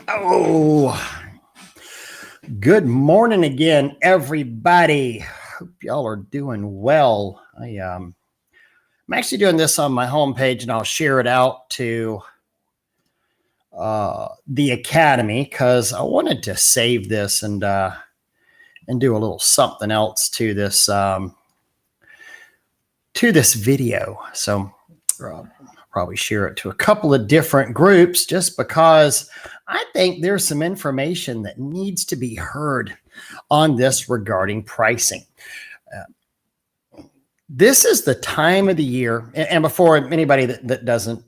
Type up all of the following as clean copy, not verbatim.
Oh, good morning again, everybody. Hope y'all are doing well. I'm actually doing this on my homepage, and I'll share it out to the Academy because I wanted to save this and do a little something else to this video. So I'll probably share it to a couple of different groups just because I think there's some information that needs to be heard on this regarding pricing. This is the time of the year, and before anybody that doesn't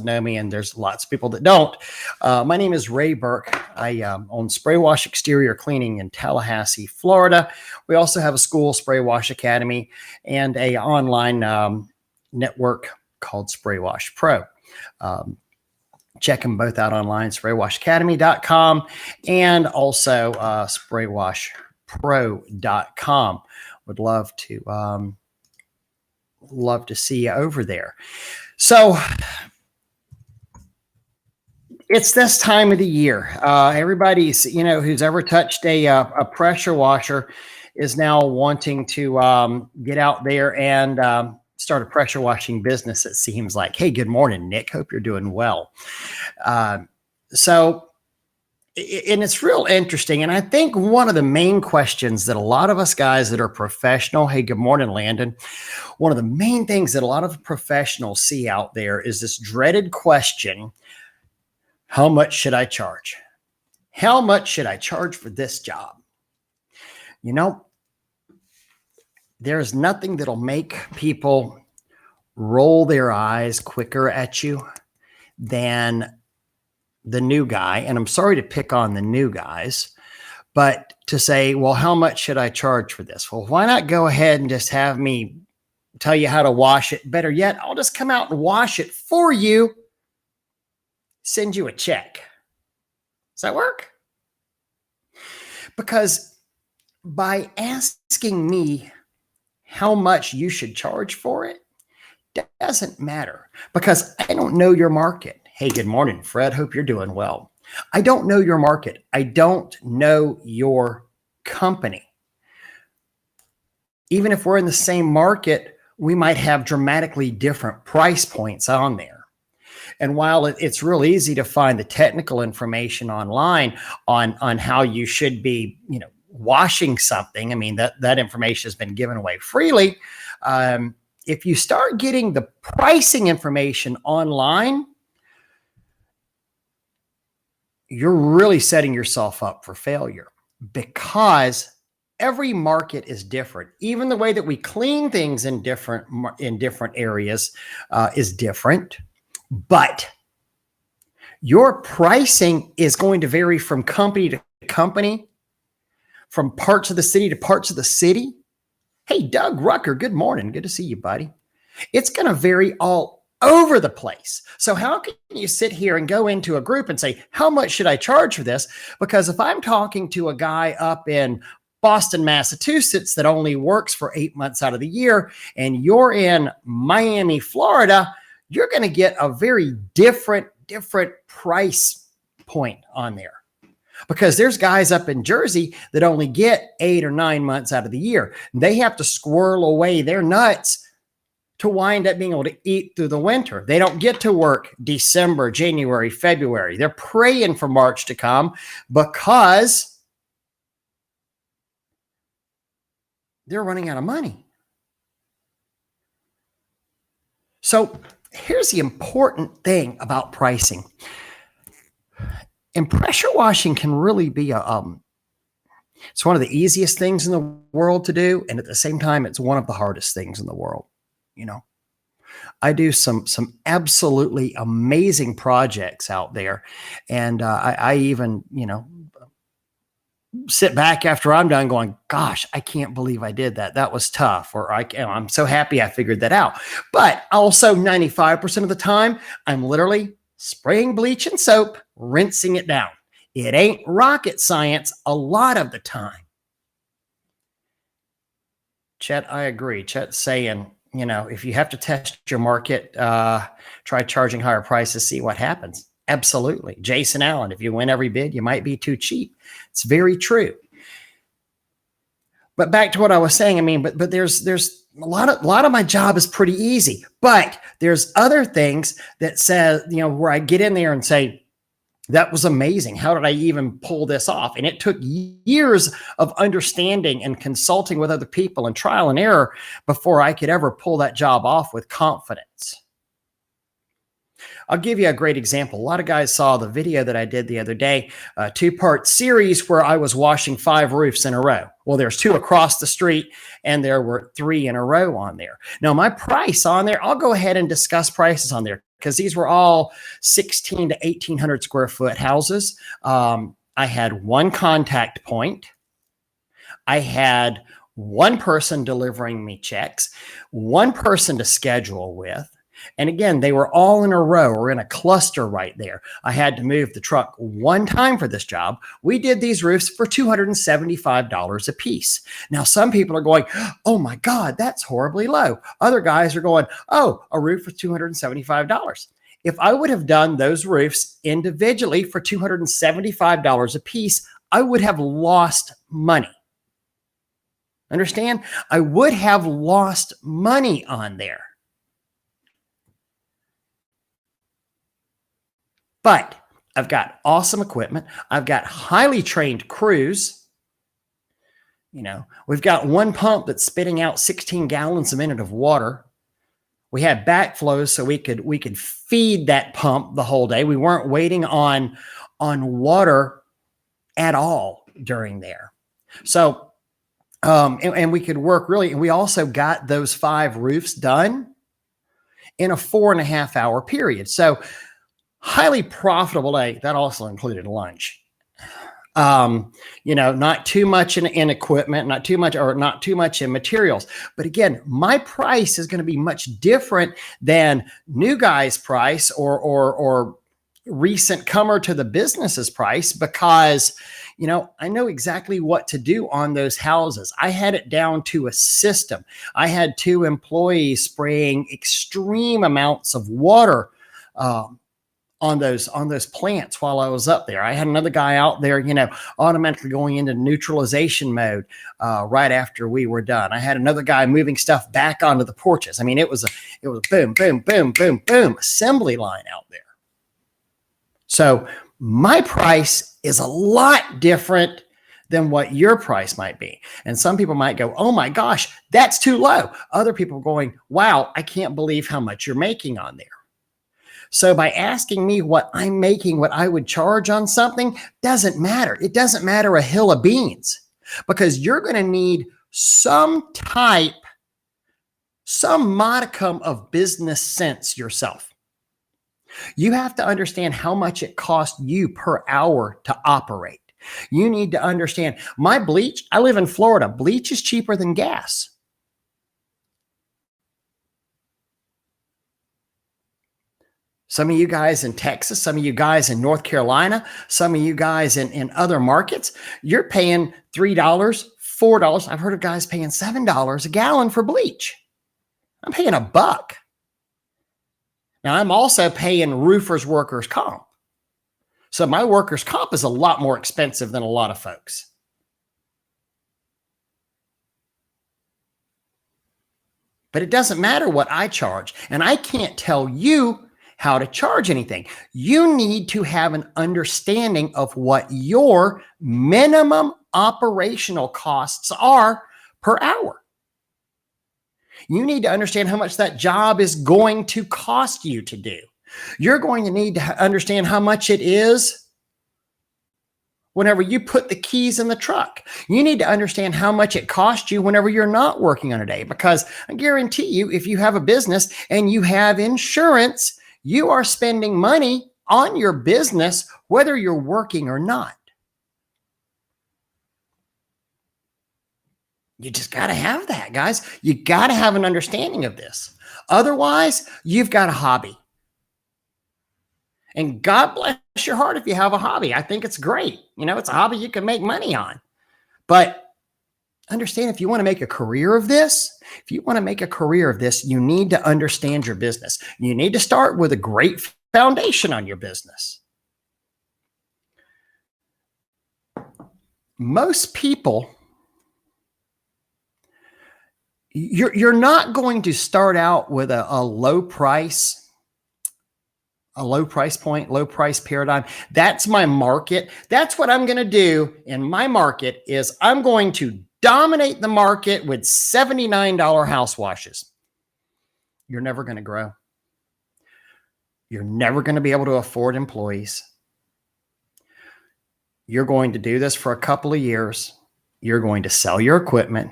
know me, and there's lots of people that don't, my name is Ray Burke. I own Spray Wash Exterior Cleaning in Tallahassee, Florida. We also have a school, Spray Wash Academy, and a online network called Spray Wash Pro. Check them both out online, spraywashacademy.com and also spraywashpro.com. Would love to see you over there. So it's this time of the year. Everybody's, who's ever touched a pressure washer is now wanting to get out there and start a pressure washing business. It seems like. Hey, good morning, Nick. Hope you're doing well. And it's real interesting. And I think one of the main questions that a lot of us guys that are professional, hey, good morning, Landon. One of the main things that a lot of professionals see out there is this dreaded question: how much should I charge? How much should I charge for this job? There's nothing that'll make people roll their eyes quicker at you than the new guy. And I'm sorry to pick on the new guys, but to say, well, how much should I charge for this? Well, why not go ahead and just have me tell you how to wash it? Better yet, I'll just come out and wash it for you, send you a check. Does that work? Because by asking me how much you should charge for it, doesn't matter, because I don't know your market. Hey, good morning, Fred. Hope you're doing well. I don't know your market. I don't know your company. Even if we're in the same market, we might have dramatically different price points on there. And while it's real easy to find the technical information online on how you should be, washing something, I mean, that information has been given away freely. If you start getting the pricing information online, you're really setting yourself up for failure, because every market is different. Even the way that we clean things in different areas is different, but your pricing is going to vary from company to company, from parts of the city to parts of the city. Hey, Doug Rucker, good morning. Good to see you, buddy. It's going to vary all over the place. So how can you sit here and go into a group and say, how much should I charge for this? Because if I'm talking to a guy up in Boston, Massachusetts, that only works for 8 months out of the year, and you're in Miami, Florida, you're going to get a very different price point on there. Because there's guys up in Jersey that only get 8 or 9 months out of the year. They have to squirrel away their nuts to wind up being able to eat through the winter. They don't get to work December, January, February. They're praying for March to come because they're running out of money. So here's the important thing about pricing. And pressure washing can really be it's one of the easiest things in the world to do. And at the same time, it's one of the hardest things in the world. I do some absolutely amazing projects out there. And I even, sit back after I'm done going, gosh, I can't believe I did that. That was tough. Or I'm so happy I figured that out. But also 95% of the time, I'm literally spraying bleach and soap, rinsing it down. It ain't rocket science a lot of the time. Chet, I agree. Chet's saying, if you have to test your market, try charging higher prices, see what happens. Absolutely. Jason Allen, if you win every bid, you might be too cheap. It's very true. But back to what I was saying, I mean, but there's a lot of my job is pretty easy, but there's other things that says, where I get in there and say, that was amazing. How did I even pull this off? And it took years of understanding and consulting with other people and trial and error before I could ever pull that job off with confidence. I'll give you a great example. A lot of guys saw the video that I did the other day, a 2-part series where I was washing 5 roofs in a row. Well, there's 2 across the street and there were 3 in a row on there. Now, my price on there, I'll go ahead and discuss prices on there because these were all 16 to 1,800 square foot houses. I had 1 contact point. I had 1 person delivering me checks, 1 person to schedule with. And again, they were all in a row or in a cluster right there. I had to move the truck 1 time for this job. We did these roofs for $275 a piece. Now, some people are going, oh my God, that's horribly low. Other guys are going, oh, a roof for $275. If I would have done those roofs individually for $275 a piece, I would have lost money. Understand? I would have lost money on there. But I've got awesome equipment. I've got highly trained crews. We've got 1 pump that's spitting out 16 gallons a minute of water. We had backflows so we could feed that pump the whole day. We weren't waiting on water at all during there. So, and we could work really, and we also got those 5 roofs done in a 4.5 hour period. So, highly profitable day. That also included lunch. Not too much in equipment, not too much in materials. But again, my price is going to be much different than new guy's price or recent comer to the business's price because, I know exactly what to do on those houses. I had it down to a system. I had 2 employees spraying extreme amounts of water, on those plants while I was up there. I had another guy out there, automatically going into neutralization mode right after we were done. I had another guy moving stuff back onto the porches. I mean, it was boom, boom, boom, boom, boom, assembly line out there. So my price is a lot different than what your price might be. And some people might go, oh my gosh, that's too low. Other people are going, wow, I can't believe how much you're making on there. So by asking me what I'm making, what I would charge on something, doesn't matter. It doesn't matter a hill of beans because you're going to need some modicum of business sense yourself. You have to understand how much it costs you per hour to operate. You need to understand my bleach. I live in Florida. Bleach is cheaper than gas. Some of you guys in Texas, some of you guys in North Carolina, some of you guys in other markets, you're paying $3, $4. I've heard of guys paying $7 a gallon for bleach. I'm paying $1. Now, I'm also paying roofers workers' comp. So my workers' comp is a lot more expensive than a lot of folks. But it doesn't matter what I charge. And I can't tell you how to charge anything. You need to have an understanding of what your minimum operational costs are per hour. You need to understand how much that job is going to cost you to do. You're going to need to understand how much it is whenever you put the keys in the truck. You need to understand how much it costs you whenever you're not working on a day, because I guarantee you, if you have a business and you have insurance, you are spending money on your business, whether you're working or not. You just got to have that, guys. You got to have an understanding of this. Otherwise, you've got a hobby. And God bless your heart if you have a hobby. I think it's great. It's a hobby you can make money on. But understand, if you want to make a career of this, you need to understand your business. You need to start with a great foundation on your business. most people, you're not going to start out with a low price point, low price paradigm. That's my market. That's what I'm going to do in my market is I'm going to dominate the market with $79 house washes. You're never going to grow. You're never going to be able to afford employees. You're going to do this for a couple of years. You're going to sell your equipment.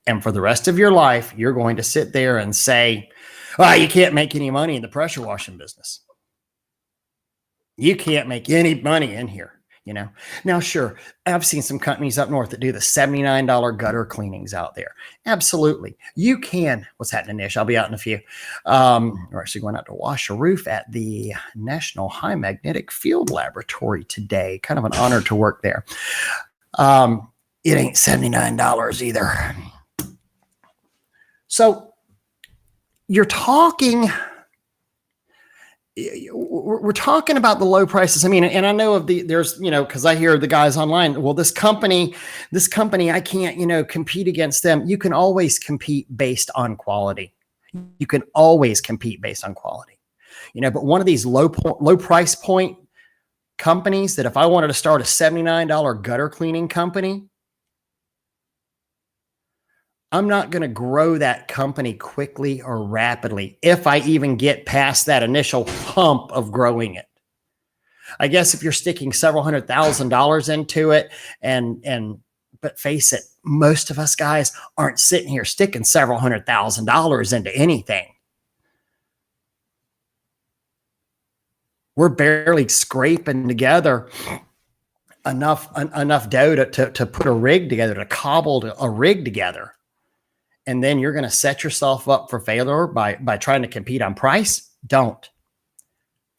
And for the rest of your life, you're going to sit there and say, oh, you can't make any money in the pressure washing business. You can't make any money in here, you know. Now, sure, I've seen some companies up north that do the $79 gutter cleanings out there. Absolutely. You can. What's happening, Nish? I'll be out in a few. We're actually going out to wash a roof at the National High Magnetic Field Laboratory today. Kind of an honor to work there. It ain't $79 either. So we're talking about the low prices. I mean, and I know there's, you know, cause I hear the guys online, well, this company, I can't, you know, compete against them. You can always compete based on quality. You can always compete based on quality, you know, but one of these low price point companies that if I wanted to start a $79 gutter cleaning company, I'm not going to grow that company quickly or rapidly if I even get past that initial hump of growing it. I guess if you're sticking several $100,000 into it but face it, most of us guys aren't sitting here sticking several $100,000 into anything. We're barely scraping together enough dough to put a rig together, to cobble a rig together. And then you're going to set yourself up for failure by trying to compete on price. Don't.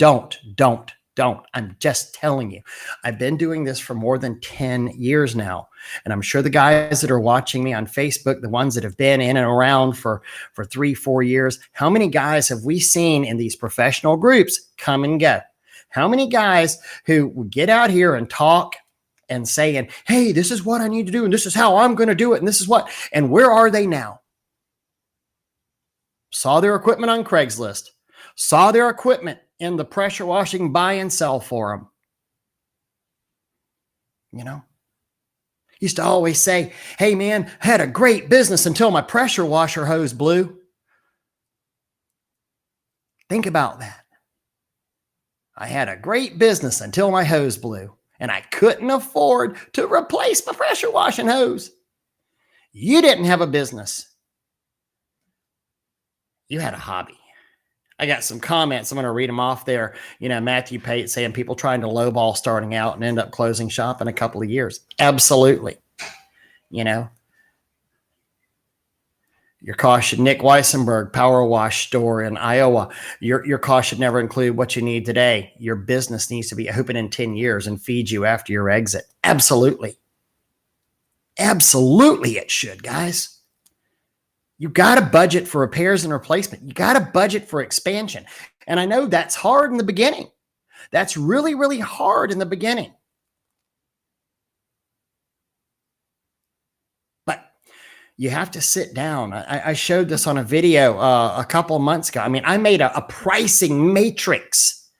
I'm just telling you. I've been doing this for more than 10 years now. And I'm sure the guys that are watching me on Facebook, the ones that have been in and around for 3-4 years, how many guys have we seen in these professional groups come and go? How many guys who get out here and talk and saying, hey, this is what I need to do, and this is how I'm going to do it, and this is what, and where are they now? Saw their equipment on Craigslist, saw their equipment in the pressure washing buy and sell forum. You know, used to always say, hey man, I had a great business until my pressure washer hose blew. Think about that. I had a great business until my hose blew. And I couldn't afford to replace my pressure washing hose. You didn't have a business. You had a hobby. I got some comments. I'm going to read them off there. You know, Matthew Pate saying people trying to lowball starting out and end up closing shop in a couple of years. Absolutely. You know, your cost should, Nick Weissenberg, Power Wash store in Iowa. Your cost should never include what you need today. Your business needs to be open in 10 years and feed you after your exit. Absolutely. Absolutely it should, guys. You got to budget for repairs and replacement. You got to budget for expansion. And I know that's hard in the beginning. That's really, really hard in the beginning. You have to sit down. I showed this on a video a couple of months ago. I mean, I made a pricing matrix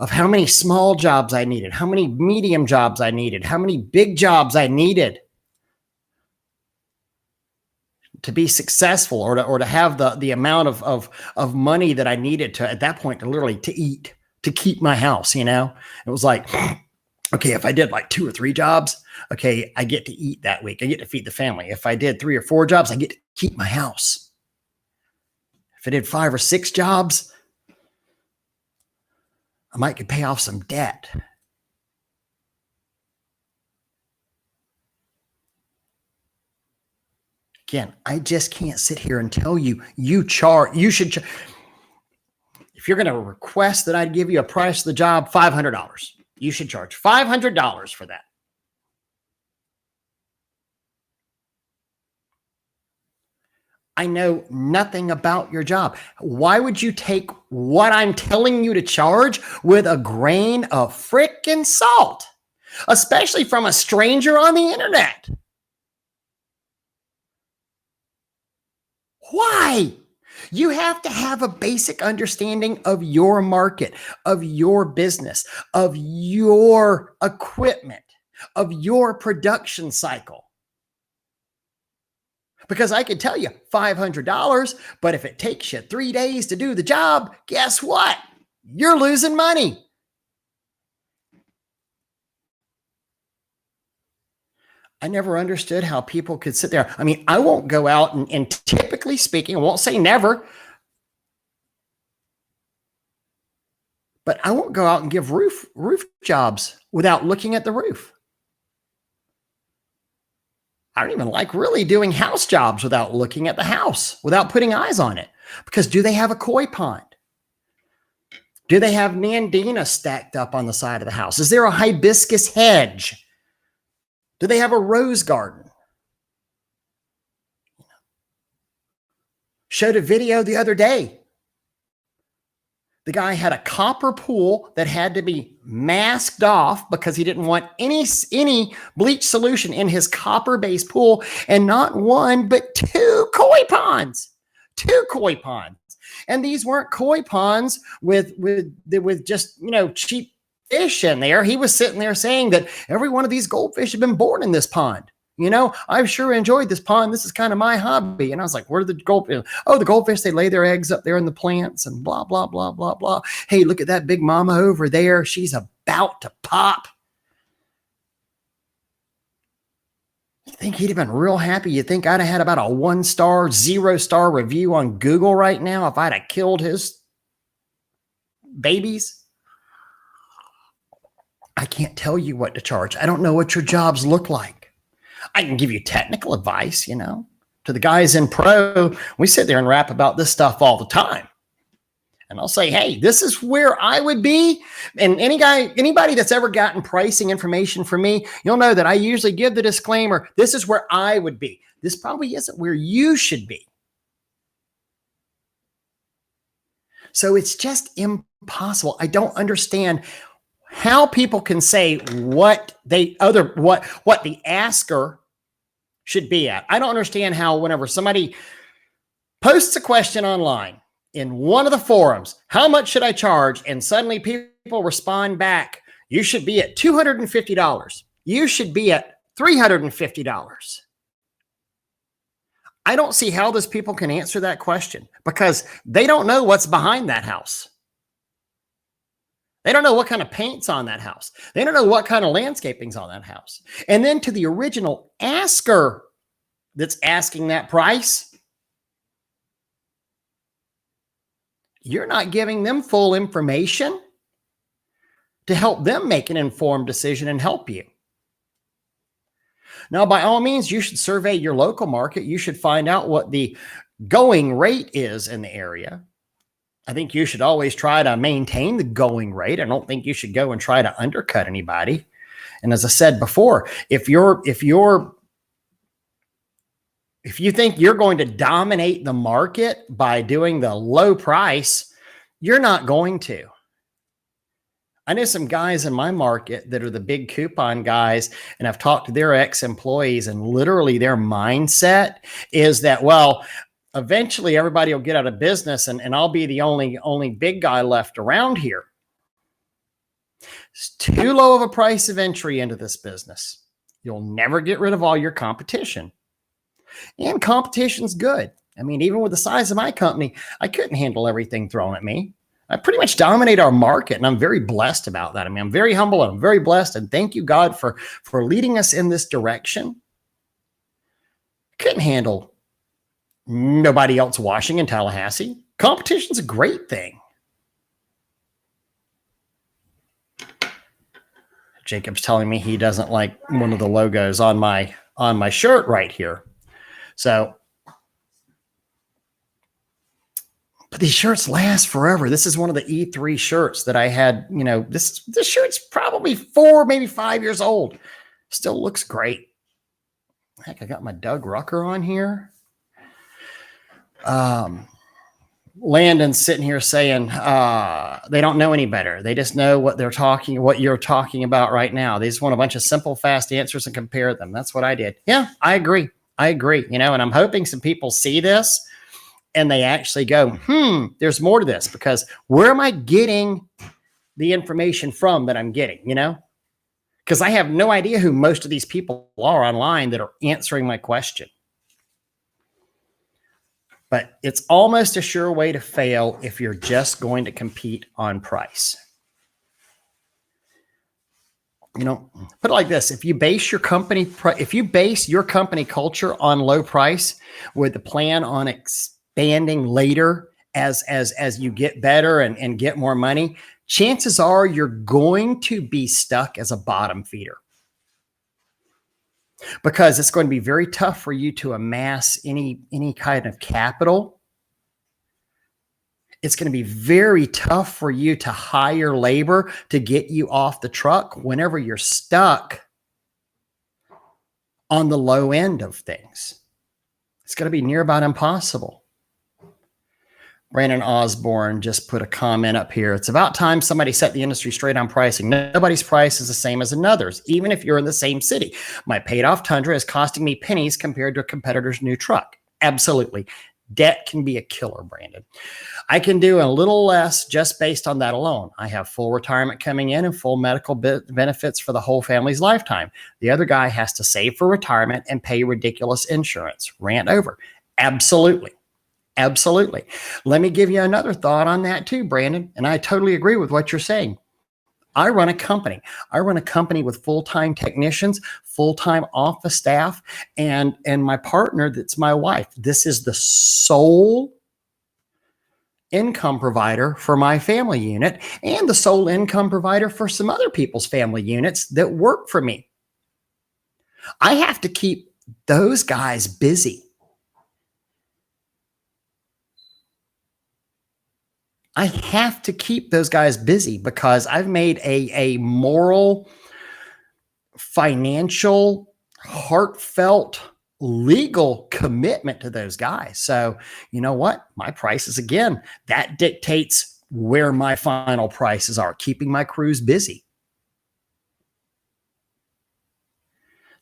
of how many small jobs I needed, how many medium jobs I needed, how many big jobs I needed to be successful or to have the amount of money that I needed to, at that point, to literally to eat, to keep my house, you know? It was like, okay, if I did like 2 or 3 jobs, okay, I get to eat that week. I get to feed the family. If I did 3 or 4 jobs, I get to keep my house. If I did 5 or 6 jobs, I might could pay off some debt. Again, I just can't sit here and tell you, you should, if you're going to request that I give you a price of the job, $500. You should charge $500 for that. I know nothing about your job. Why would you take what I'm telling you to charge with a grain of frickin' salt? especially from a stranger on the internet. Why? You have to have a basic understanding of your market, of your business, of your equipment, of your production cycle. Because I can tell you $500, but if it takes you 3 days to do the job, guess what? You're losing money. I never understood how people could sit there. I mean, I won't go out and typically speaking, I won't say never, but I won't go out and give roof jobs without looking at the roof. I don't even like really doing house jobs without looking at the house, without putting eyes on it. Because do they have a koi pond? Do they have Nandina stacked up on the side of the house? Is there a hibiscus hedge? Do they have a rose garden? Showed a video the other day. The guy had a copper pool that had to be masked off because he didn't want any bleach solution in his copper-based pool, and not one, but two koi ponds. Two koi ponds. And these weren't koi ponds with just, cheap fish in there. He was sitting there saying that every one of these goldfish had been born in this pond. I've sure enjoyed this pond. This is kind of my hobby. And I was like, where are the goldfish? Oh, the goldfish, they lay their eggs up there in the plants and blah, blah, blah, blah, blah. Hey, look at that big mama over there. She's about to pop. You think he'd have been real happy? You think I'd have had about a 1-star, 0-star review on Google right now if I'd have killed his babies? I can't tell you what to charge. I don't know what your jobs look like. I can give you technical advice, to the guys in pro. We sit there and rap about this stuff all the time. And I'll say, hey, this is where I would be. And anybody that's ever gotten pricing information from me, you'll know that I usually give the disclaimer, this is where I would be. This probably isn't where you should be. So it's just impossible. I don't understand how people can say what the asker should be at. I don't understand how whenever somebody posts a question online in one of the forums, how much should I charge? And suddenly people respond back, you should be at $250. You should be at $350. I don't see how those people can answer that question because they don't know what's behind that house. They don't know what kind of paint's on that house. They don't know what kind of landscaping's on that house. And then to the original asker that's asking that price, you're not giving them full information to help them make an informed decision and help you. Now, by all means, you should survey your local market. You should find out what the going rate is in the area. I think you should always try to maintain the going rate. I don't think you should go and try to undercut anybody. And as I said before, if you think you're going to dominate the market by doing the low price, you're not going to. I know some guys in my market that are the big coupon guys, and I've talked to their ex-employees, and literally their mindset is that, well, eventually everybody will get out of business and I'll be the only big guy left around here. It's too low of a price of entry into this business. You'll never get rid of all your competition. And competition's good. I mean, even with the size of my company, I couldn't handle everything thrown at me. I pretty much dominate our market, and I'm very blessed about that. I mean, I'm very humble and I'm very blessed, and thank you, God, for leading us in this direction. Couldn't handle nobody else washing in Tallahassee. Competition's a great thing. Jacob's telling me he doesn't like one of the logos on my shirt right here. So, but these shirts last forever. This is one of the E3 shirts that I had, this shirt's probably 4, maybe 5 years old. Still looks great. Heck, I got my Doug Rucker on here. Landon's sitting here saying they don't know any better. They just know what you're talking about right now. They just want a bunch of simple, fast answers and compare them. That's what I did. Yeah, I agree. And I'm hoping some people see this and they actually go, there's more to this, because where am I getting the information from that I'm getting, Because I have no idea who most of these people are online that are answering my question. But it's almost a sure way to fail if you're just going to compete on price. Put it like this: if you base your company culture on low price with the plan on expanding later as you get better and get more money, chances are you're going to be stuck as a bottom feeder. Because it's going to be very tough for you to amass any kind of capital. It's going to be very tough for you to hire labor to get you off the truck whenever you're stuck on the low end of things. It's going to be near about impossible. Brandon Osborne just put a comment up here. It's about time somebody set the industry straight on pricing. Nobody's price is the same as another's, even if you're in the same city. My paid off Tundra is costing me pennies compared to a competitor's new truck. Absolutely. Debt can be a killer, Brandon. I can do a little less just based on that alone. I have full retirement coming in and full medical benefits for the whole family's lifetime. The other guy has to save for retirement and pay ridiculous insurance. Rant over. Absolutely. Let me give you another thought on that too, Brandon. And I totally agree with what you're saying. I run a company. With full-time technicians, full-time office staff, and my partner, that's my wife. This is the sole income provider for my family unit and the sole income provider for some other people's family units that work for me. I have to keep those guys busy. I have to keep those guys busy because I've made a moral, financial, heartfelt, legal commitment to those guys. So you know what? My prices, again, that dictates where my final prices are, keeping my crews busy.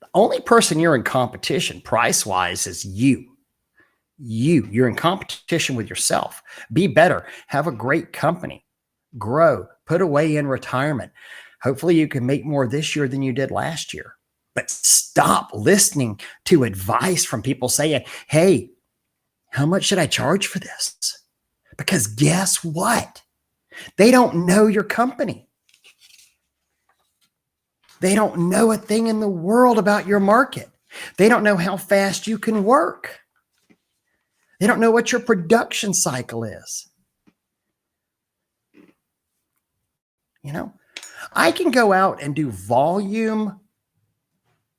The only person you're in competition price-wise is you. You're in competition with yourself. Be better. Have a great company. Grow. Put away in retirement. Hopefully you can make more this year than you did last year. But stop listening to advice from people saying, hey, how much should I charge for this? Because guess what? They don't know your company. They don't know a thing in the world about your market. They don't know how fast you can work. They don't know what your production cycle is. I can go out and do volume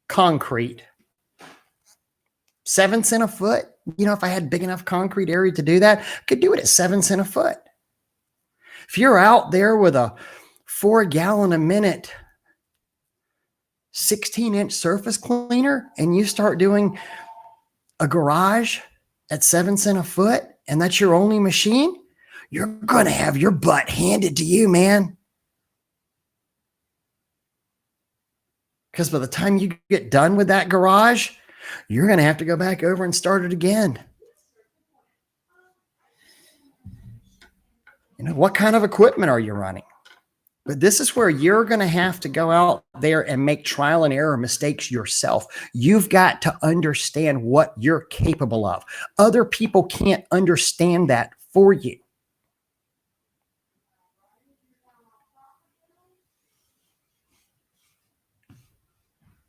concrete, 7 cents a foot. If I had big enough concrete area to do that, I could do it at 7 cents a foot. If you're out there with a 4 gallon a minute, 16-inch surface cleaner, and you start doing a garage at 7 cents a foot, and that's your only machine, you're going to have your butt handed to you, man. Because by the time you get done with that garage, you're going to have to go back over and start it again. What kind of equipment are you running? But this is where you're going to have to go out there and make trial and error mistakes yourself. You've got to understand what you're capable of. Other people can't understand that for you.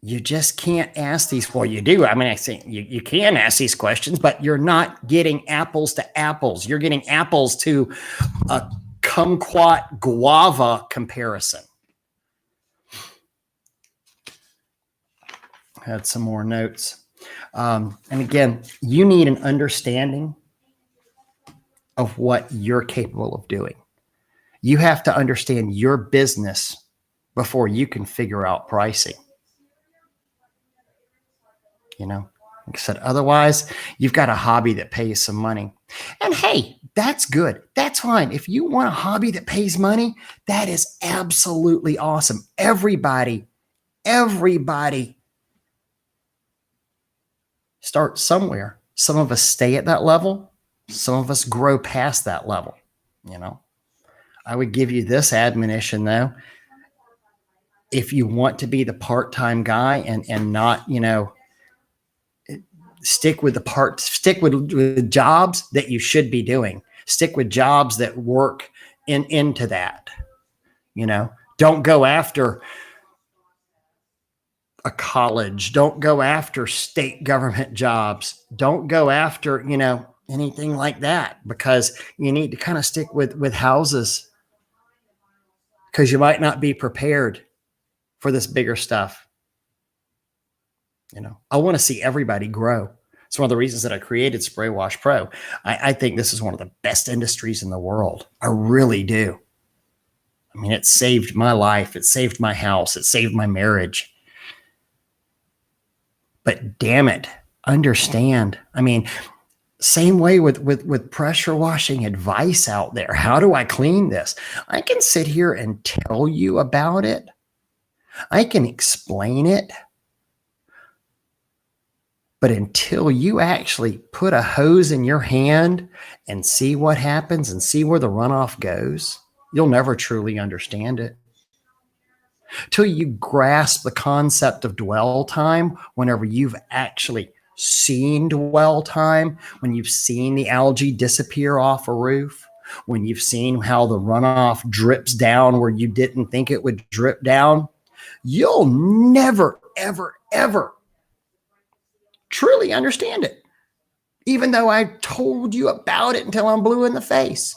You just can't ask these. Well, you do. I say you can ask these questions, but you're not getting apples to apples. You're getting apples to a kumquat guava comparison. Had some more notes. And again, you need an understanding of what you're capable of doing. You have to understand your business before you can figure out pricing. Like I said, otherwise, you've got a hobby that pays some money. And hey, that's good. That's fine. If you want a hobby that pays money, that is absolutely awesome. Everybody starts somewhere. Some of us stay at that level. Some of us grow past that level. I would give you this admonition though. If you want to be the part-time guy and not, stick with jobs that you should be doing. Stick with jobs that work into that. Don't go after a college. Don't go after state government jobs. Don't go after, anything like that, because you need to kind of stick with houses, because you might not be prepared for this bigger stuff. I want to see everybody grow. It's one of the reasons that I created Spray Wash Pro. I think this is one of the best industries in the world. I really do. I mean, it saved my life. It saved my house. It saved my marriage. But damn it, understand. I mean, same way with pressure washing advice out there. How do I clean this? I can sit here and tell you about it. I can explain it. But until you actually put a hose in your hand and see what happens and see where the runoff goes, you'll never truly understand it. Till you grasp the concept of dwell time, whenever you've actually seen dwell time, when you've seen the algae disappear off a roof, when you've seen how the runoff drips down where you didn't think it would drip down, you'll never, ever, ever truly understand it, even though I told you about it until I'm blue in the face.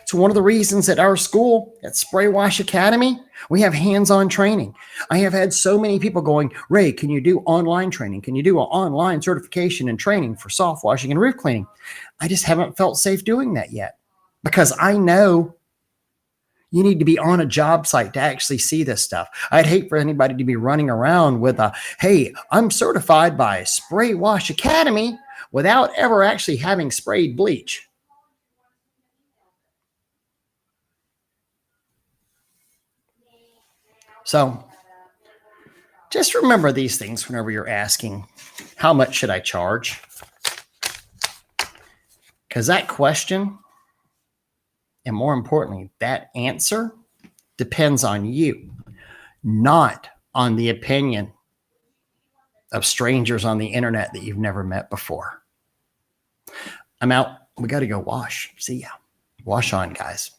It's one of the reasons at our school, at Spray Wash Academy, we have hands-on training. I have had so many people going, Ray, can you do online training? Can you do an online certification and training for soft washing and roof cleaning? I just haven't felt safe doing that yet, because I know you need to be on a job site to actually see this stuff. I'd hate for anybody to be running around with hey, I'm certified by Spray Wash Academy, without ever actually having sprayed bleach. So just remember these things whenever you're asking, how much should I charge? Because that question, and more importantly, that answer, depends on you, not on the opinion of strangers on the internet that you've never met before. I'm out. We got to go wash. See ya. Wash on, guys.